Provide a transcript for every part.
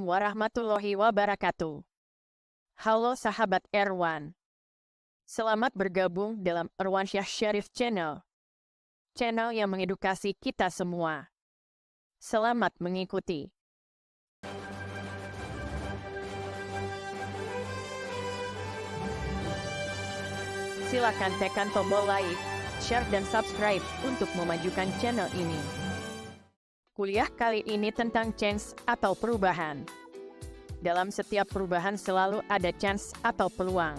warahmatullahi wabarakatuh. Halo sahabat Erwan. Selamat bergabung dalam Erwansyah Syarif Channel. Channel yang mengedukasi kita semua. Selamat mengikuti. Silakan tekan tombol like, share dan subscribe untuk memajukan channel ini. Kuliah kali ini tentang chance atau perubahan. Dalam setiap perubahan selalu ada chance atau peluang.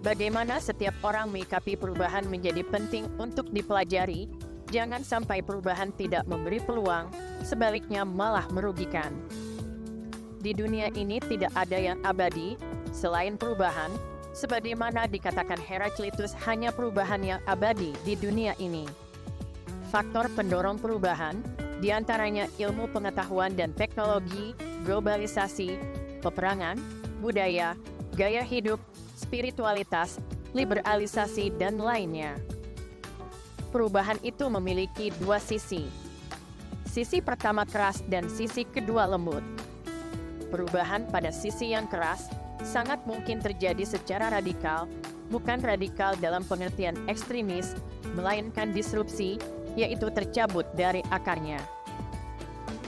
Bagaimana setiap orang menyikapi perubahan menjadi penting untuk dipelajari. Jangan sampai perubahan tidak memberi peluang, sebaliknya malah merugikan. Di dunia ini tidak ada yang abadi selain perubahan. Sebagaimana dikatakan Heraklitus, hanya perubahan yang abadi di dunia ini. Faktor pendorong perubahan, diantaranya ilmu pengetahuan dan teknologi, globalisasi, peperangan, budaya, gaya hidup, spiritualitas, liberalisasi, dan lainnya. Perubahan itu memiliki dua sisi. Sisi pertama keras dan sisi kedua lembut. Perubahan pada sisi yang keras sangat mungkin terjadi secara radikal, bukan radikal dalam pengertian ekstremis, melainkan disrupsi, yaitu tercabut dari akarnya.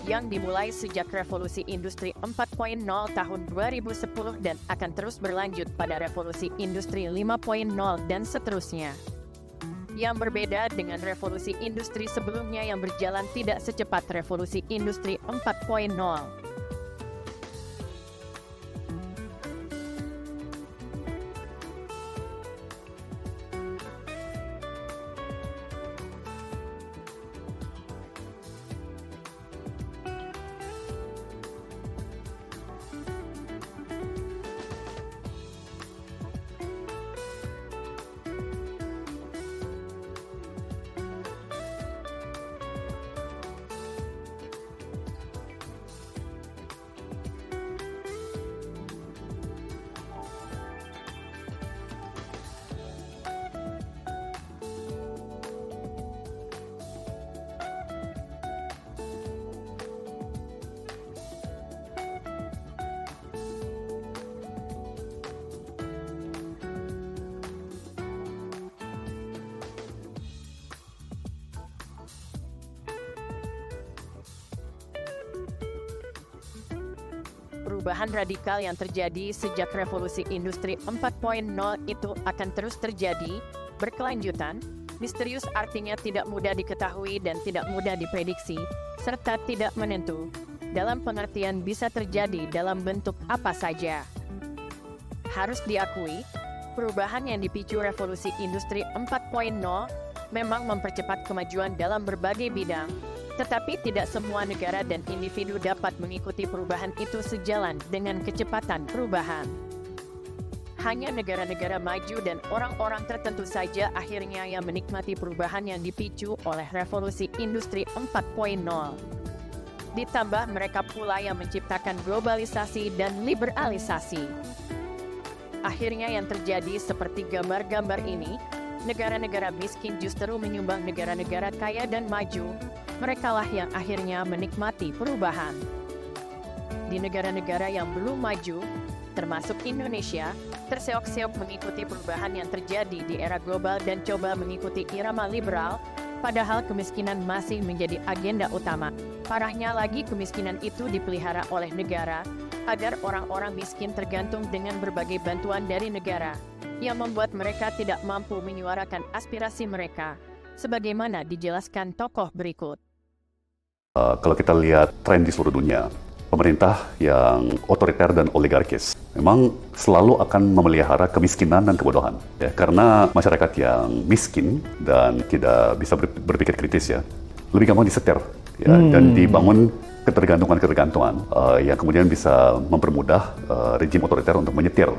Yang dimulai sejak revolusi industri 4.0 tahun 2010 dan akan terus berlanjut pada revolusi industri 5.0 dan seterusnya. Yang berbeda dengan revolusi industri sebelumnya yang berjalan tidak secepat revolusi industri 4.0. Perubahan radikal yang terjadi sejak revolusi industri 4.0 itu akan terus terjadi, berkelanjutan, misterius artinya tidak mudah diketahui dan tidak mudah diprediksi, serta tidak menentu, dalam pengertian bisa terjadi dalam bentuk apa saja. Harus diakui, perubahan yang dipicu revolusi industri 4.0 memang mempercepat kemajuan dalam berbagai bidang, tetapi tidak semua negara dan individu dapat mengikuti perubahan itu sejalan dengan kecepatan perubahan. Hanya negara-negara maju dan orang-orang tertentu saja akhirnya yang menikmati perubahan yang dipicu oleh revolusi industri 4.0. Ditambah mereka pula yang menciptakan globalisasi dan liberalisasi. Akhirnya yang terjadi seperti gambar-gambar ini, negara-negara miskin justru menyumbang negara-negara kaya dan maju. Merekalah yang akhirnya menikmati perubahan. Di negara-negara yang belum maju, termasuk Indonesia, terseok-seok mengikuti perubahan yang terjadi di era global dan coba mengikuti irama liberal, padahal kemiskinan masih menjadi agenda utama. Parahnya lagi, kemiskinan itu dipelihara oleh negara, agar orang-orang miskin tergantung dengan berbagai bantuan dari negara, yang membuat mereka tidak mampu menyuarakan aspirasi mereka, sebagaimana dijelaskan tokoh berikut. Kalau kita lihat tren di seluruh dunia, pemerintah yang otoriter dan oligarkis memang selalu akan memelihara kemiskinan dan kebodohan. Ya, karena masyarakat yang miskin dan tidak bisa berpikir kritis ya, lebih gampang disetir ya, dan dibangun ketergantungan yang kemudian bisa mempermudah rejim otoriter untuk menyetir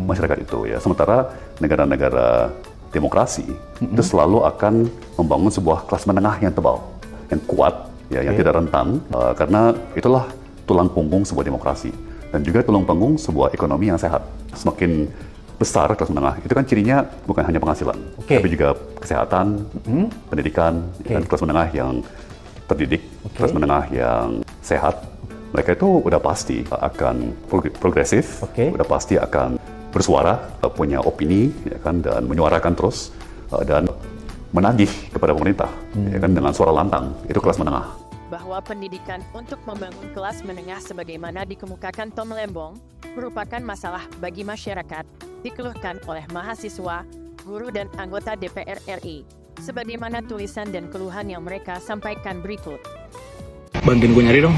masyarakat itu ya. Sementara negara-negara demokrasi itu selalu akan membangun sebuah kelas menengah yang tebal, yang kuat, ya, yang tidak rentan, karena itulah tulang punggung sebuah demokrasi dan juga tulang punggung sebuah ekonomi yang sehat. Semakin besar kelas menengah, itu kan cirinya bukan hanya penghasilan, tapi juga kesehatan, pendidikan, dan kelas menengah yang terdidik, kelas menengah yang sehat, mereka itu udah pasti akan progresif, udah pasti akan bersuara, punya opini, ya kan, dan menyuarakan terus dan menagih kepada pemerintah, ya kan, dengan suara lantang. Itu kelas menengah. Bahwa pendidikan untuk membangun kelas menengah sebagaimana dikemukakan Tom Lembong merupakan masalah bagi masyarakat, dikeluhkan oleh mahasiswa, guru dan anggota DPR RI. Sebagaimana tulisan dan keluhan yang mereka sampaikan berikut. Bantuin gue nyari dong.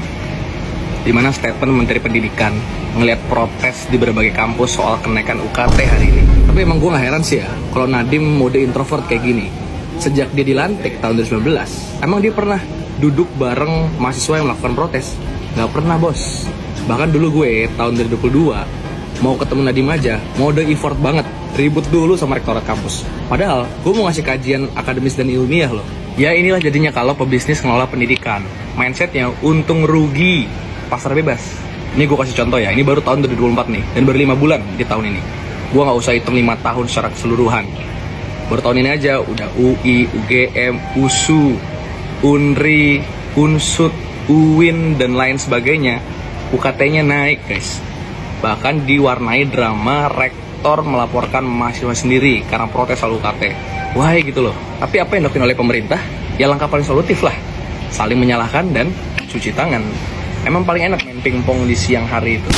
Dimana statement Menteri Pendidikan ngelihat protes di berbagai kampus soal kenaikan UKT hari ini. Tapi emang gue gak heran sih ya, kalau Nadiem mode introvert kayak gini. Sejak dia dilantik tahun 2019, emang dia pernah duduk bareng mahasiswa yang melakukan protes? Gak pernah, bos. Bahkan dulu gue tahun 2022 mau ketemu Nadiem aja, mode effort banget, ribut dulu sama rektorat kampus. Padahal gue mau ngasih kajian akademis dan ilmiah loh. Ya inilah jadinya kalau pebisnis ngelola pendidikan, mindsetnya untung rugi, pasar bebas. Ini gue kasih contoh ya, ini baru tahun 2024 nih, dan baru 5 bulan di tahun ini. Gue gak usah hitung 5 tahun secara keseluruhan. Baru tahun ini aja udah UI, UGM, USU, UNRI, UNSUD, UIN, dan lain sebagainya. UKT-nya naik guys. Bahkan diwarnai drama rektor melaporkan mahasiswa sendiri karena protes soal UKT. Wah gitu loh. Tapi apa yang dilakukan oleh pemerintah? Ya langkah paling solutif lah. Saling menyalahkan dan cuci tangan. Emang paling enak main pingpong di siang hari itu.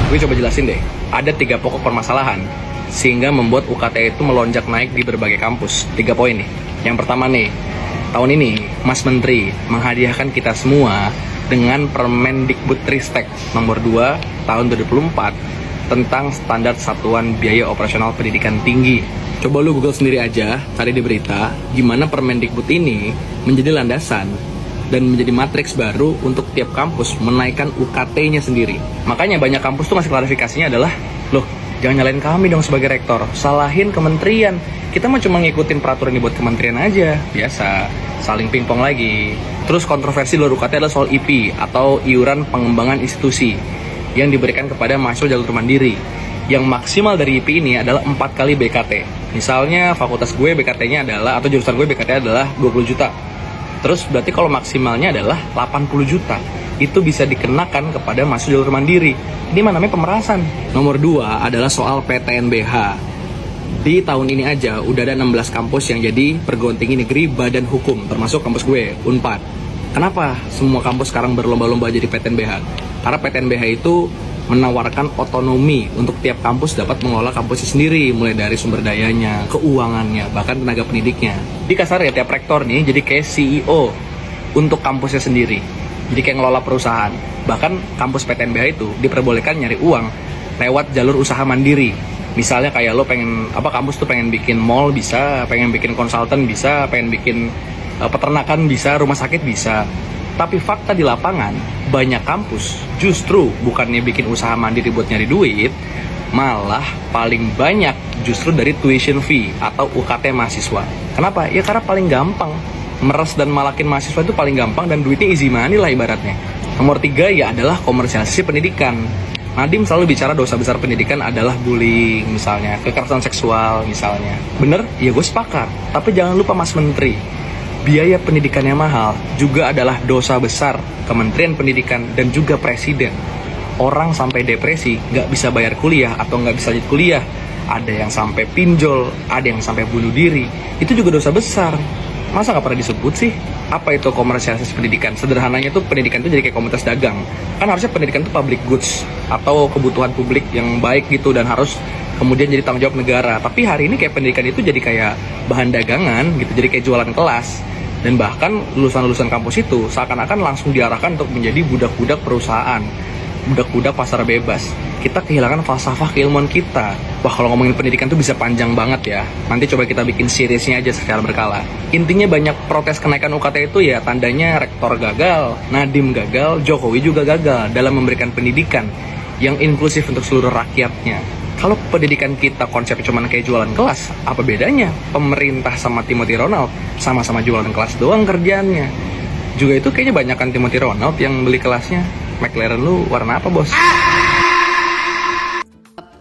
Gue coba jelasin deh. Ada 3 pokok permasalahan sehingga membuat UKT itu melonjak naik di berbagai kampus. 3 poin nih. Yang pertama nih, tahun ini Mas Menteri menghadiahkan kita semua dengan Permendikbudristek nomor 2 tahun 2024 tentang standar satuan biaya operasional pendidikan tinggi. Coba lu Google sendiri aja, cari di berita gimana Permendikbud ini menjadi landasan dan menjadi matriks baru untuk tiap kampus menaikkan UKT-nya sendiri. Makanya banyak kampus tuh ngasih klarifikasinya adalah, loh jangan nyalain kami dong sebagai rektor, salahin kementerian. Kita mah cuma ngikutin peraturan dibuat kementerian aja. Biasa, saling pingpong lagi. Terus kontroversi luar UKT adalah soal IP atau iuran pengembangan institusi yang diberikan kepada mahasiswa jalur mandiri. Yang maksimal dari IP ini adalah 4 kali BKT. Misalnya fakultas gue BKT-nya adalah, atau jurusan gue BKT adalah 20 juta. Terus berarti kalau maksimalnya adalah 80 juta. Itu bisa dikenakan kepada mahasiswa jalur mandiri. Ini namanya pemerasan. Nomor 2 adalah soal PTNBH. Di tahun ini aja udah ada 16 kampus yang jadi perguruan tinggi negeri badan hukum, termasuk kampus gue, Unpad. Kenapa semua kampus sekarang berlomba-lomba jadi PTNBH? Karena PTNBH itu menawarkan otonomi untuk tiap kampus dapat mengelola kampusnya sendiri, mulai dari sumber dayanya, keuangannya, bahkan tenaga pendidiknya. Di kasar ya tiap rektor nih jadi kayak CEO untuk kampusnya sendiri. Jadi kayak ngelola perusahaan. Bahkan kampus PTNBH itu diperbolehkan nyari uang lewat jalur usaha mandiri. Misalnya kayak lo pengen, kampus tuh pengen bikin mall bisa, pengen bikin konsultan bisa, pengen bikin peternakan bisa, rumah sakit bisa. Tapi fakta di lapangan, banyak kampus justru bukannya bikin usaha mandiri buat nyari duit, malah paling banyak justru dari tuition fee atau UKT mahasiswa. Kenapa? Ya karena paling gampang. Meres dan malakin mahasiswa itu paling gampang dan duitnya easy money lah ibaratnya. Nomor 3 ya adalah komersialisasi pendidikan. Nadiem selalu bicara dosa besar pendidikan adalah bullying misalnya, kekerasan seksual misalnya. Bener? Ya gue sepakat. Tapi jangan lupa Mas Menteri, biaya pendidikan yang mahal juga adalah dosa besar Kementerian Pendidikan dan juga Presiden. Orang sampai depresi, nggak bisa bayar kuliah atau nggak bisa lanjut kuliah. Ada yang sampai pinjol, ada yang sampai bunuh diri. Itu juga dosa besar. Masa nggak pernah disebut sih? Apa itu komersialisasi pendidikan? Sederhananya tuh pendidikan itu jadi kayak komunitas dagang. Kan harusnya pendidikan itu public goods atau kebutuhan publik yang baik gitu dan harus kemudian jadi tanggung jawab negara. Tapi hari ini kayak pendidikan itu jadi kayak bahan dagangan gitu, jadi kayak jualan kelas. Dan bahkan lulusan-lulusan kampus itu seakan-akan langsung diarahkan untuk menjadi budak-budak perusahaan, budak-budak pasar bebas. Kita kehilangan falsafah keilmuan kita. Wah, kalau ngomongin pendidikan tuh bisa panjang banget ya. Nanti coba kita bikin seriesnya aja secara berkala. Intinya banyak protes kenaikan UKT itu ya tandanya rektor gagal, Nadiem gagal, Jokowi juga gagal dalam memberikan pendidikan yang inklusif untuk seluruh rakyatnya. Kalau pendidikan kita konsepnya cuma kayak jualan kelas, apa bedanya pemerintah sama Timothy Ronald sama-sama jualan kelas doang kerjaannya? Juga itu kayaknya banyakan Timothy Ronald yang beli kelasnya. McLaren lu warna apa, bos?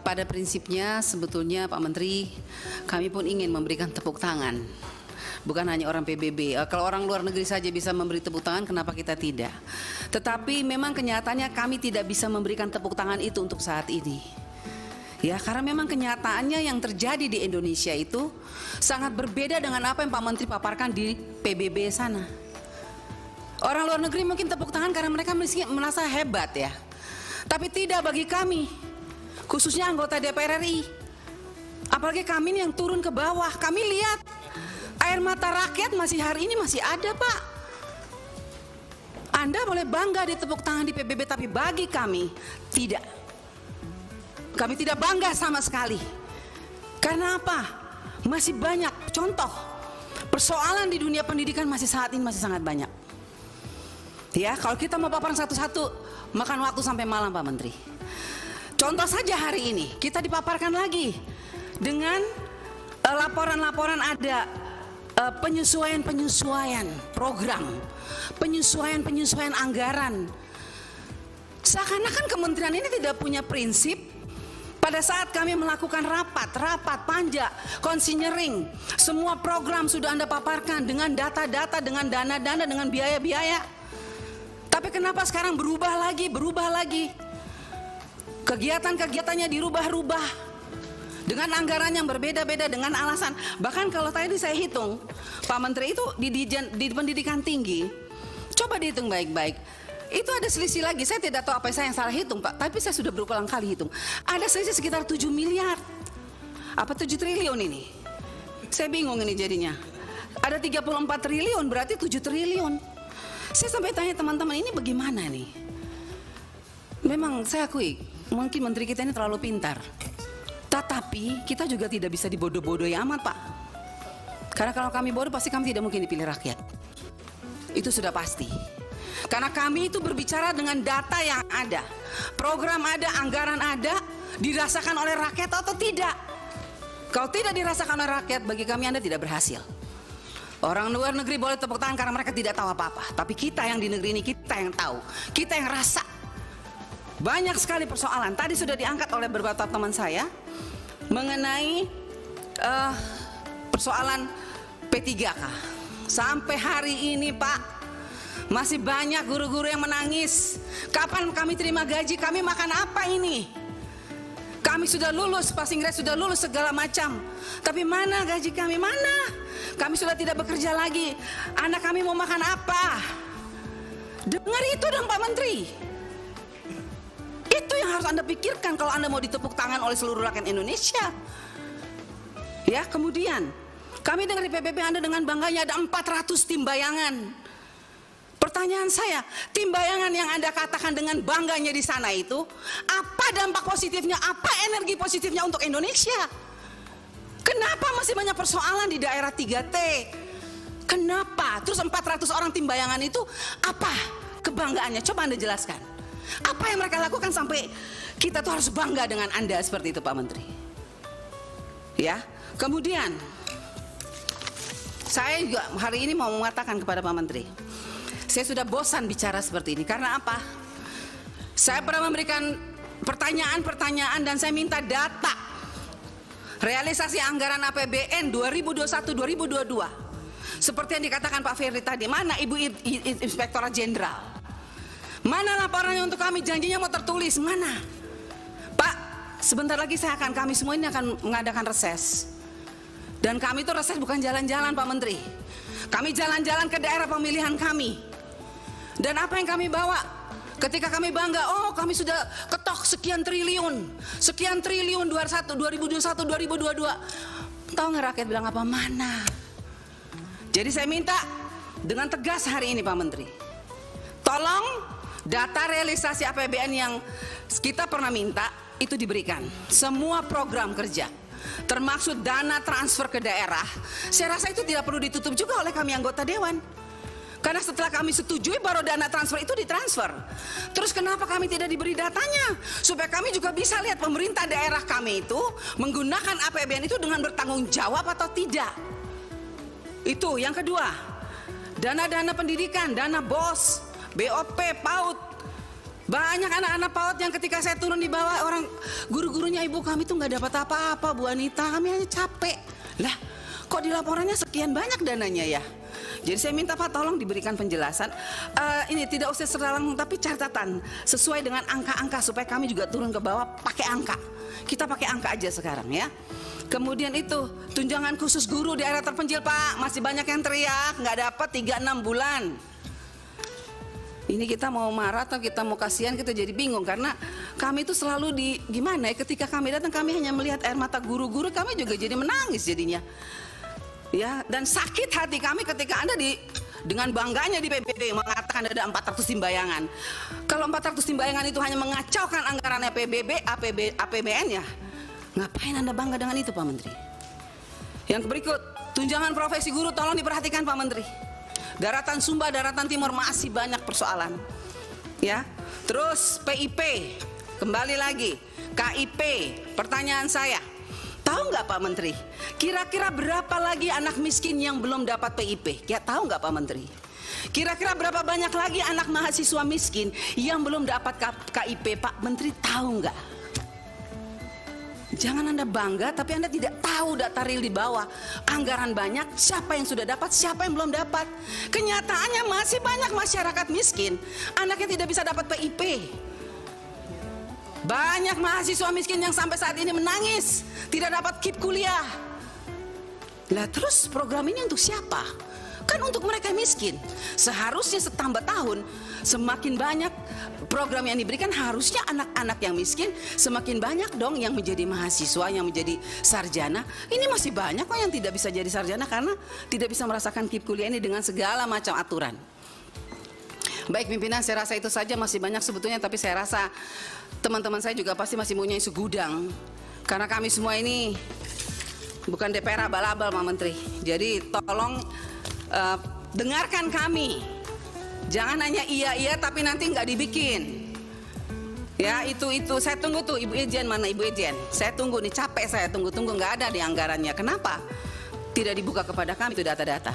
Pada prinsipnya sebetulnya Pak Menteri, kami pun ingin memberikan tepuk tangan bukan hanya orang PBB. Kalau orang luar negeri saja bisa memberi tepuk tangan, kenapa kita tidak? Tetapi memang kenyataannya kami tidak bisa memberikan tepuk tangan itu untuk saat ini. Ya, karena memang kenyataannya yang terjadi di Indonesia itu sangat berbeda dengan apa yang Pak Menteri paparkan di PBB sana. Orang luar negeri mungkin tepuk tangan karena mereka merasa hebat ya. Tapi tidak bagi kami, khususnya anggota DPR RI. Apalagi kami yang turun ke bawah, kami lihat air mata rakyat masih hari ini masih ada, Pak. Anda boleh bangga ditepuk tangan di PBB, tapi bagi kami tidak. Kami tidak bangga sama sekali. Karena apa? Masih banyak contoh persoalan di dunia pendidikan masih saat ini masih sangat banyak. Ya, kalau kita mau paparan satu-satu makan waktu sampai malam, Pak Menteri. Contoh saja hari ini kita dipaparkan lagi dengan laporan-laporan ada penyesuaian program, penyesuaian anggaran. Seakan-akan kementerian ini tidak punya prinsip. Pada saat kami melakukan rapat panja, konsinyering, semua program sudah Anda paparkan dengan data-data, dengan dana-dana, dengan biaya-biaya. Tapi kenapa sekarang berubah lagi? Kegiatan-kegiatannya dirubah-rubah dengan anggaran yang berbeda-beda, dengan alasan. Bahkan kalau tadi saya hitung, Pak Menteri itu di pendidikan tinggi, coba dihitung baik-baik. Itu ada selisih lagi, saya tidak tahu apa saya yang salah hitung, Pak. Tapi saya sudah berulang kali hitung. Ada selisih sekitar 7 miliar. Apa 7 triliun ini? Saya bingung ini jadinya. Ada 34 triliun, berarti 7 triliun. Saya sampai tanya teman-teman, ini bagaimana nih? Memang saya akui, mungkin menteri kita ini terlalu pintar. Tetapi kita juga tidak bisa dibodoh-bodohi amat, Pak. Karena kalau kami bodoh pasti kami tidak mungkin dipilih rakyat. Itu sudah pasti. Karena kami itu berbicara dengan data yang ada. Program ada, anggaran ada, dirasakan oleh rakyat atau tidak. Kalau tidak dirasakan oleh rakyat, bagi kami Anda tidak berhasil. Orang luar negeri boleh tepuk tangan karena mereka tidak tahu apa-apa. Tapi kita yang di negeri ini, kita yang tahu, kita yang rasa. Banyak sekali persoalan. Tadi sudah diangkat oleh beberapa teman saya mengenai persoalan P3K. Sampai hari ini, Pak, masih banyak guru-guru yang menangis. Kapan kami terima gaji? Kami makan apa ini? Kami sudah lulus, passing grade sudah lulus segala macam. Tapi mana gaji kami? Mana? Kami sudah tidak bekerja lagi. Anak kami mau makan apa? Dengar itu dong, Pak Menteri. Itu yang harus Anda pikirkan kalau Anda mau ditepuk tangan oleh seluruh rakyat Indonesia. Ya, kemudian kami dengar di PBB Anda dengan bangganya ada 400 tim bayangan. Pertanyaan saya, tim bayangan yang Anda katakan dengan bangganya di sana itu, apa dampak positifnya, apa energi positifnya untuk Indonesia? Kenapa masih banyak persoalan di daerah 3T? Kenapa? Terus 400 orang tim bayangan itu, apa kebanggaannya? Coba Anda jelaskan. Apa yang mereka lakukan sampai kita tuh harus bangga dengan Anda seperti itu, Pak Menteri? Ya, kemudian saya juga hari ini mau mengatakan kepada Pak Menteri, saya sudah bosan bicara seperti ini. Karena apa? Saya pernah memberikan pertanyaan-pertanyaan dan saya minta data realisasi anggaran APBN 2021-2022. Seperti yang dikatakan Pak Ferry tadi, mana Ibu Inspektorat Jenderal? Mana laporannya untuk kami? Janjinya mau tertulis, mana? Pak, sebentar lagi kami semua ini akan mengadakan reses. Dan kami itu reses bukan jalan-jalan, Pak Menteri. Kami jalan-jalan ke daerah pemilihan kami. Dan apa yang kami bawa? Ketika kami bangga, oh kami sudah ketok sekian triliun 2021, 2022. Tahu nggak rakyat bilang apa? Mana? Jadi saya minta dengan tegas hari ini Pak Menteri, tolong data realisasi APBN yang kita pernah minta itu diberikan. Semua program kerja, termasuk dana transfer ke daerah, saya rasa itu tidak perlu ditutup juga oleh kami anggota Dewan. Karena setelah kami setujui baru dana transfer itu ditransfer. Terus kenapa kami tidak diberi datanya? Supaya kami juga bisa lihat pemerintah daerah kami itu menggunakan APBN itu dengan bertanggung jawab atau tidak. Itu yang kedua. Dana-dana pendidikan, dana BOS, BOP, PAUD. Banyak anak-anak PAUD yang ketika saya turun di bawah, orang guru-gurunya, ibu kami tuh nggak dapat apa-apa Bu Anita, kami hanya capek. Lah, kok Kok di laporannya sekian banyak dananya ya? Jadi saya minta Pak tolong diberikan penjelasan. Ini tidak usah seralang tapi catatan sesuai dengan angka-angka supaya kami juga turun ke bawah pakai angka. Kita pakai angka aja sekarang ya. Kemudian itu tunjangan khusus guru di area terpencil Pak, masih banyak yang teriak nggak dapat 3-6 bulan. Ini kita mau marah atau kita mau kasihan, kita jadi bingung karena kami itu selalu gimana ya, ketika kami datang kami hanya melihat air mata guru-guru, kami juga jadi menangis jadinya. Ya, dan sakit hati kami ketika Anda dengan bangganya di PBB mengatakan ada 400 timbayangan. Kalau 400 timbayangan itu hanya mengacaukan anggarannya PBB, APBN ya, ngapain Anda bangga dengan itu Pak Menteri? Yang berikut, tunjangan profesi guru tolong diperhatikan Pak Menteri. Daratan Sumba, Daratan Timur masih banyak persoalan. Ya. Terus PIP, kembali lagi KIP. Pertanyaan saya, tahu nggak Pak Menteri, kira-kira berapa lagi anak miskin yang belum dapat PIP? Ya tahu nggak Pak Menteri? Kira-kira berapa banyak lagi anak mahasiswa miskin yang belum dapat KIP? Pak Menteri tahu nggak? Jangan Anda bangga tapi Anda tidak tahu data real di bawah. Anggaran banyak, siapa yang sudah dapat, siapa yang belum dapat. Kenyataannya masih banyak masyarakat miskin, anaknya tidak bisa dapat PIP. Banyak mahasiswa miskin yang sampai saat ini menangis tidak dapat KIP kuliah. Lah terus program ini untuk siapa? Kan untuk mereka miskin. Seharusnya setambah tahun semakin banyak program yang diberikan, harusnya anak-anak yang miskin semakin banyak dong yang menjadi mahasiswa, yang menjadi sarjana. Ini masih banyak kok yang tidak bisa jadi sarjana karena tidak bisa merasakan KIP kuliah ini dengan segala macam aturan. Baik pimpinan, saya rasa itu saja, masih banyak sebetulnya, tapi saya rasa teman-teman saya juga pasti masih punya isu gudang. Karena kami semua ini bukan DPR abal-abal Pak Menteri. Jadi tolong dengarkan kami. Jangan hanya iya tapi nanti nggak dibikin. Ya itu saya tunggu tuh Ibu Ijen, mana Ibu Ijen? Saya tunggu nih, capek saya tunggu nggak ada di anggarannya. Kenapa? Tidak dibuka kepada kami itu data-data.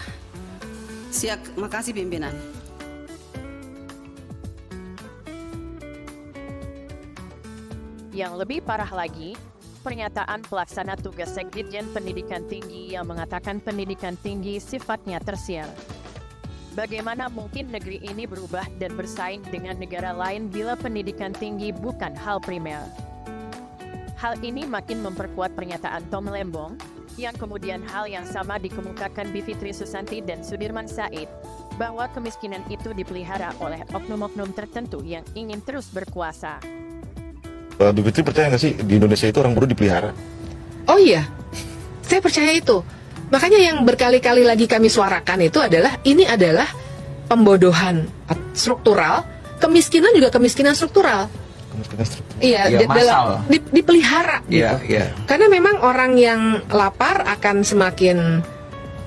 Siap, makasih pimpinan. Yang lebih parah lagi, pernyataan pelaksana tugas Sekditjen Pendidikan Tinggi yang mengatakan pendidikan tinggi sifatnya tersier. Bagaimana mungkin negeri ini berubah dan bersaing dengan negara lain bila pendidikan tinggi bukan hal primer? Hal ini makin memperkuat pernyataan Tom Lembong, yang kemudian hal yang sama dikemukakan Bivitri Susanti dan Sudirman Said, bahwa kemiskinan itu dipelihara oleh oknum-oknum tertentu yang ingin terus berkuasa. Bivitri percaya nggak sih di Indonesia itu orang buruh dipelihara? Oh iya, saya percaya itu. Makanya yang berkali-kali lagi kami suarakan itu adalah ini adalah pembodohan struktural, kemiskinan juga kemiskinan struktural. Kemiskinan struktural. Iya, dipelihara. Iya, gitu. iya. Karena memang orang yang lapar akan semakin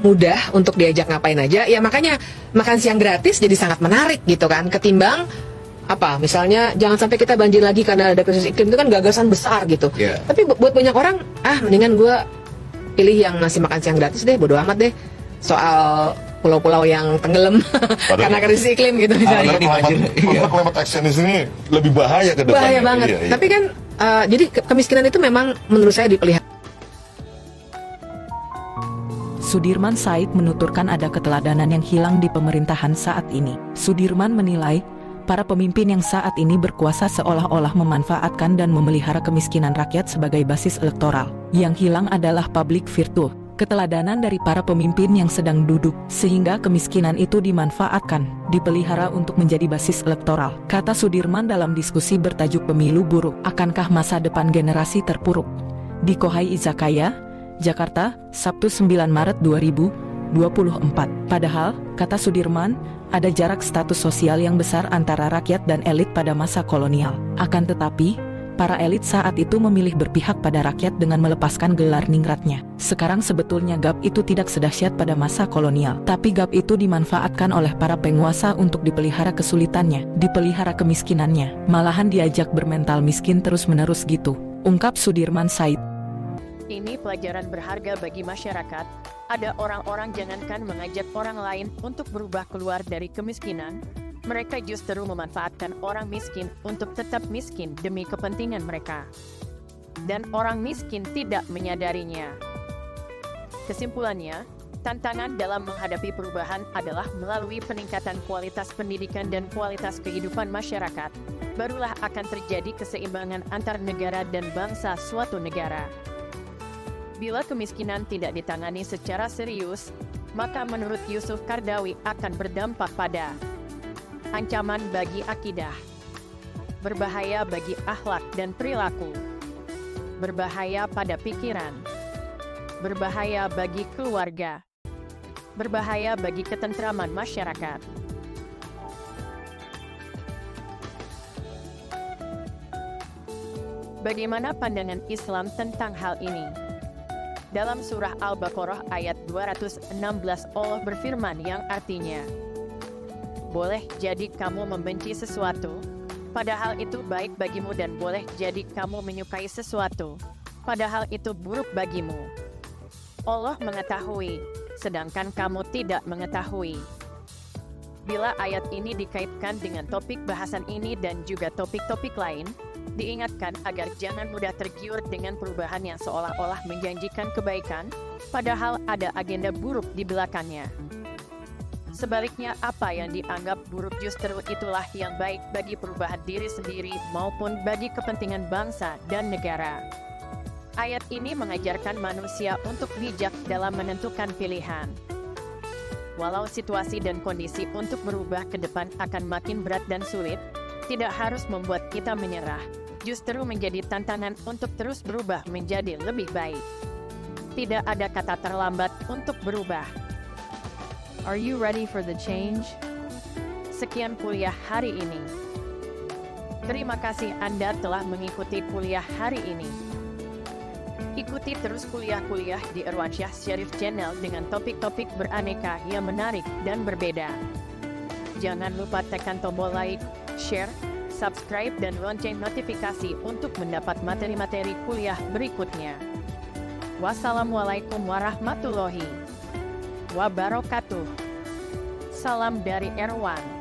mudah untuk diajak ngapain aja. Ya makanya makan siang gratis jadi sangat menarik gitu kan, ketimbang apa misalnya jangan sampai kita banjir lagi karena ada krisis iklim, itu kan gagasan besar gitu. Yeah. Tapi buat banyak orang mendingan gue pilih yang ngasih makan siang gratis deh, bodo amat deh soal pulau-pulau yang tenggelam karena krisis iklim gitu misalnya. Climate action di sini lebih bahaya ke depan. Bahaya banget. Iya. Tapi kan jadi kemiskinan itu memang menurut saya dipelihara. Sudirman Said menuturkan ada keteladanan yang hilang di pemerintahan saat ini. Sudirman menilai para pemimpin yang saat ini berkuasa seolah-olah memanfaatkan dan memelihara kemiskinan rakyat sebagai basis elektoral. Yang hilang adalah public virtue, keteladanan dari para pemimpin yang sedang duduk, sehingga kemiskinan itu dimanfaatkan, dipelihara untuk menjadi basis elektoral. Kata Sudirman dalam diskusi bertajuk Pemilu Buruk, akankah masa depan generasi terpuruk? Di Kohai Izakaya, Jakarta, Sabtu 9 Maret 2024. Padahal, kata Sudirman, ada jarak status sosial yang besar antara rakyat dan elit pada masa kolonial. Akan tetapi, para elit saat itu memilih berpihak pada rakyat dengan melepaskan gelar ningratnya. Sekarang sebetulnya gap itu tidak sedahsyat pada masa kolonial, tapi gap itu dimanfaatkan oleh para penguasa untuk dipelihara kesulitannya, dipelihara kemiskinannya, malahan diajak bermental miskin terus-menerus gitu, ungkap Sudirman Said. Ini pelajaran berharga bagi masyarakat. Ada orang-orang jangankan mengajak orang lain untuk berubah keluar dari kemiskinan, mereka justru memanfaatkan orang miskin untuk tetap miskin demi kepentingan mereka. Dan orang miskin tidak menyadarinya. Kesimpulannya, tantangan dalam menghadapi perubahan adalah melalui peningkatan kualitas pendidikan dan kualitas kehidupan masyarakat, barulah akan terjadi keseimbangan antar negara dan bangsa suatu negara. Bila kemiskinan tidak ditangani secara serius, maka menurut Yusuf Kardawi akan berdampak pada ancaman bagi akidah, berbahaya bagi akhlak dan perilaku, berbahaya pada pikiran, berbahaya bagi keluarga, berbahaya bagi ketentraman masyarakat. Bagaimana pandangan Islam tentang hal ini? Dalam surah Al-Baqarah ayat 216 Allah berfirman yang artinya, boleh jadi kamu membenci sesuatu, padahal itu baik bagimu, dan boleh jadi kamu menyukai sesuatu, padahal itu buruk bagimu. Allah mengetahui, sedangkan kamu tidak mengetahui. Bila ayat ini dikaitkan dengan topik bahasan ini dan juga topik-topik lain, diingatkan agar jangan mudah tergiur dengan perubahan yang seolah-olah menjanjikan kebaikan, padahal ada agenda buruk di belakangnya. Sebaliknya, apa yang dianggap buruk justru itulah yang baik bagi perubahan diri sendiri maupun bagi kepentingan bangsa dan negara. Ayat ini mengajarkan manusia untuk bijak dalam menentukan pilihan. Walau situasi dan kondisi untuk berubah ke depan akan makin berat dan sulit, tidak harus membuat kita menyerah, justru menjadi tantangan untuk terus berubah menjadi lebih baik. Tidak ada kata terlambat untuk berubah. Are you ready for the change? Sekian kuliah hari ini. Terima kasih Anda telah mengikuti kuliah hari ini. Ikuti terus kuliah-kuliah di Irwansyah Syarif Channel dengan topik-topik beraneka yang menarik dan berbeda. Jangan lupa tekan tombol like, share, subscribe, dan lonceng notifikasi untuk mendapat materi-materi kuliah berikutnya. Wassalamualaikum warahmatullahi wabarakatuh. Salam dari Erwan.